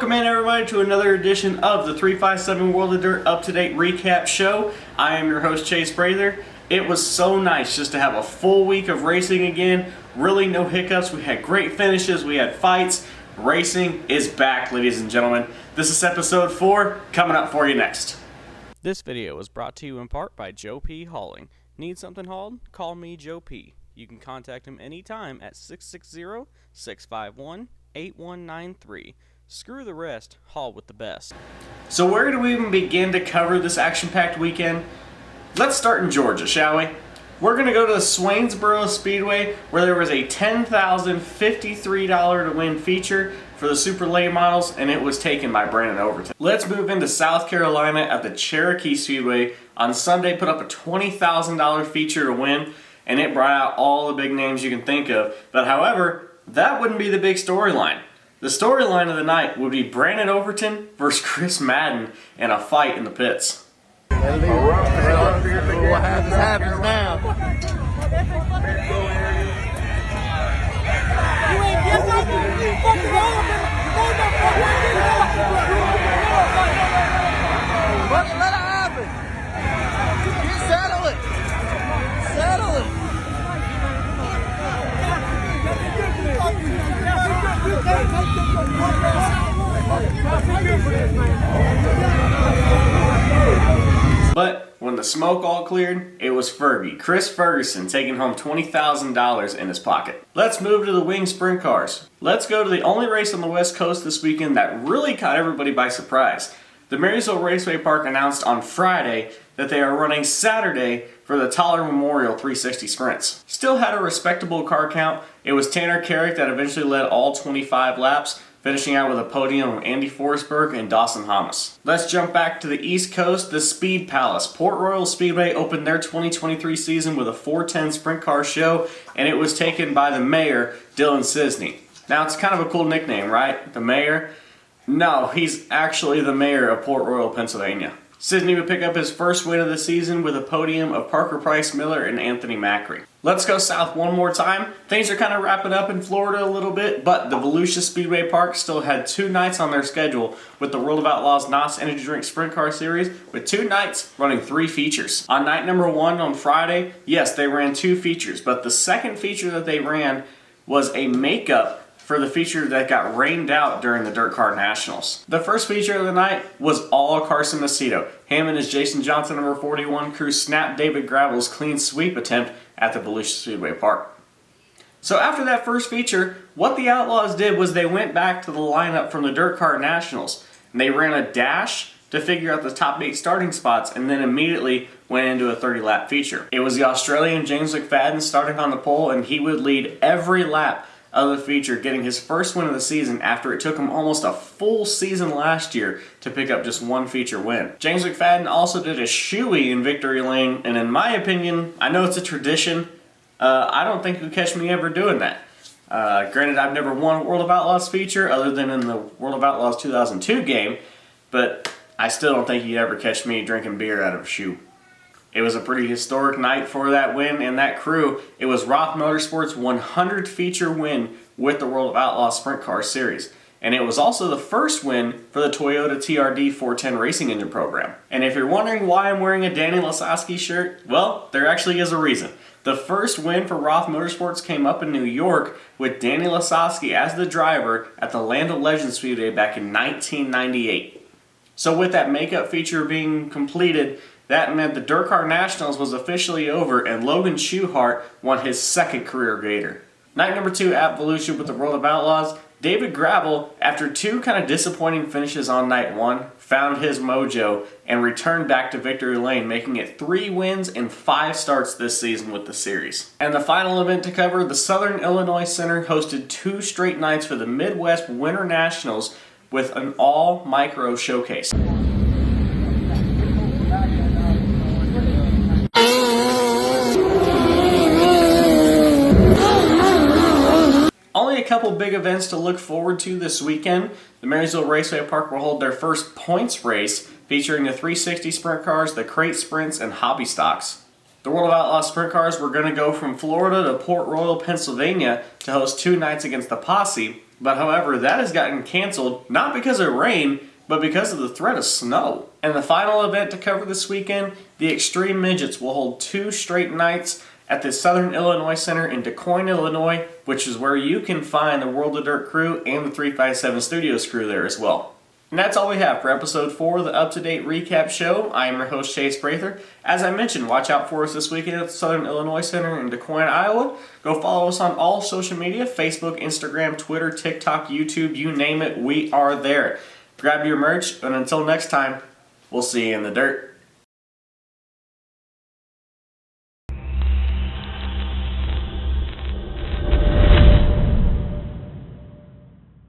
Welcome in everybody to another edition of the 357 World of Dirt Up-to-Date Recap Show. I am your host Chase Prather. It was so nice just to have a full week of racing again. Really no hiccups. We had great finishes. We had fights. Racing is back, ladies and gentlemen. This is episode 4 coming up for you next. This video was brought to you in part by Joe P. Hauling. Need something hauled? Call me Joe P. You can contact him anytime at 660-651-8193. Screw the rest, haul with the best. So where do we even begin to cover this action-packed weekend? Let's start in Georgia, shall we? We're going to go to the Swainsboro Speedway where there was a $10,053 to win feature for the super late models, and it was taken by Brandon Overton. Let's move into South Carolina at the Cherokee Speedway. On Sunday, put up a $20,000 feature to win, and it brought out all the big names you can think of. But however, that wouldn't be the big storyline. The storyline of the night would be Brandon Overton versus Chris Madden in a fight in the pits. What happens now? Let it happen. Settle it. Settle it. But when the smoke all cleared, it was Fergie, Chris Ferguson, taking home $20,000 in his pocket. Let's move to the wing sprint cars. Let's go to the only race on the West Coast this weekend that really caught everybody by surprise. The Marysville Raceway Park announced on Friday that they are running Saturday for the Tyler Memorial 360 sprints. Still had a respectable car count. It was Tanner Carrick that eventually led all 25 laps, finishing out with a podium of Andy Forsberg and Dawson Hamas. Let's jump back to the East Coast. The Speed Palace. Port Royal Speedway opened their 2023 season with a 410 sprint car show, and it was taken by the mayor, Dylan Cisney. Now, it's kind of a cool nickname, right? The mayor? No, he's actually the mayor of Port Royal, Pennsylvania. Cisney would pick up his first win of the season with a podium of Parker Price Miller and Anthony Macri. Let's go south one more time. Things are kind of wrapping up in Florida a little bit, but the Volusia Speedway Park still had 2 nights on their schedule with the World of Outlaws NOS Energy Drink Sprint Car Series, with 2 nights running 3 features. On night number 1 on Friday, yes, they ran 2 features, but the second feature that they ran was a makeup for the feature that got rained out during the Dirt Car Nationals. The first feature of the night was all Carson Macedo. Him and his Jason Johnson number 41 crew snapped David Gravel's clean sweep attempt at the Volusia Speedway Park. So after that first feature, what the Outlaws did was they went back to the lineup from the Dirt Car Nationals, and they ran a dash to figure out the top 8 starting spots, and then immediately went into a 30-lap feature. It was the Australian James McFadden starting on the pole, and he would lead every lap of the feature, getting his first win of the season after it took him almost a full season last year to pick up just 1 feature win. James McFadden also did a shoey in victory lane, and in my opinion, I know it's a tradition, I don't think you'll catch me ever doing that. Granted, I've never won a World of Outlaws feature other than in the World of Outlaws 2002 game, but I still don't think you'd ever catch me drinking beer out of a shoe. It was a pretty historic night for that win and that crew. It was Roth Motorsports' 100th feature win with the World of Outlaws Sprint Car Series. And it was also the first win for the Toyota TRD 410 racing engine program. And if you're wondering why I'm wearing a Danny Lasowski shirt, well, there actually is a reason. The first win for Roth Motorsports came up in New York with Danny Lasowski as the driver at the Land of Legends Speedway back in 1998. So with that makeup feature being completed, that meant the Dirt Car Nationals was officially over, and Logan Schuchart won his 2nd career Gator. Night number 2 at Volusia with the World of Outlaws, David Gravel, after 2 kind of disappointing finishes on night 1, found his mojo and returned back to victory lane, making it 3 wins and 5 starts this season with the series. And the final event to cover, the Southern Illinois Center hosted 2 straight nights for the Midwest Winter Nationals with an all-micro showcase. Only a couple big events to look forward to this weekend. The Marysville Raceway Park will hold their first points race featuring the 360 sprint cars, the crate sprints, and hobby stocks. The World of Outlaws sprint cars were going to go from Florida to Port Royal, Pennsylvania to host 2 nights against the Posse, But however, that has gotten canceled, not because of rain, but because of the threat of snow. And the final event to cover this weekend, the Extreme Midgets will hold 2 straight nights at the Southern Illinois Center in DeQuoin, Illinois, which is where you can find the World of Dirt crew and the 357 Studios crew there as well. And that's all we have for episode 4 of the Up2Date Recap Show. I am your host, Chase Prather. As I mentioned, watch out for us this weekend at the Southern Illinois Center in DeQuoin, Iowa. Go follow us on all social media, Facebook, Instagram, Twitter, TikTok, YouTube, you name it, we are there. Grab your merch, and until next time, we'll see you in the dirt.